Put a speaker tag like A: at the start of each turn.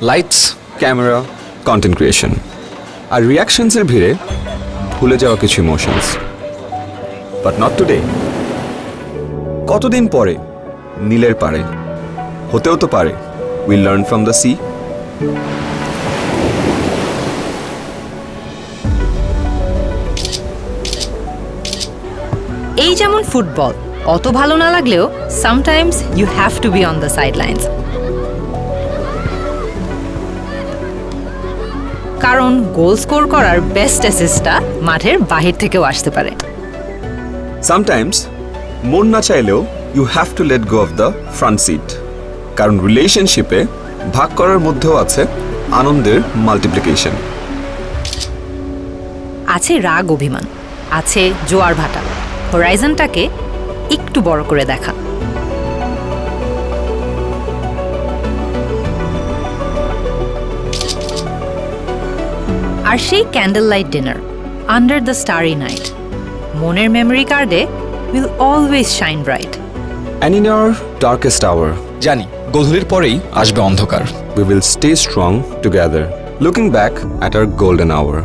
A: Lights, camera, content creation আর রিয়াকশনসের ভিড়ে ভুলে যাওয়া কিছু ইমোশনস, বাট নট টুডে। কতদিন পরে নীলের পারে হতেও তো পারে will learn from the sea.
B: এই যেমন ফুটবল, অত ভালো না লাগলেও sometimes you have to be on the sidelines, কারণ গোল স্কোর করার বেস্ট অ্যাসিস্টটা মাঠের বাহির থেকেও আসতে পারে।
A: সামটাইমস মন না চাইলেও you have to let go of the front seat, কারণ রিলেশনশিপে ভাগ করার মধ্যেও আছে আনন্দের মাল্টিপ্লিকেশন।
B: আছে রাগ অভিমান, আছে জোয়ার ভাটা, হরাইজনটাকে একটু বড় করে দেখা। আর সেই candle light dinner under the starry night মনের মেমোরি কার্ডে will always shine bright.
A: And in our darkest hour,
C: জানি গোধূলির পরেই আসবে অন্ধকার।
A: we will stay strong together, looking back at our golden hour.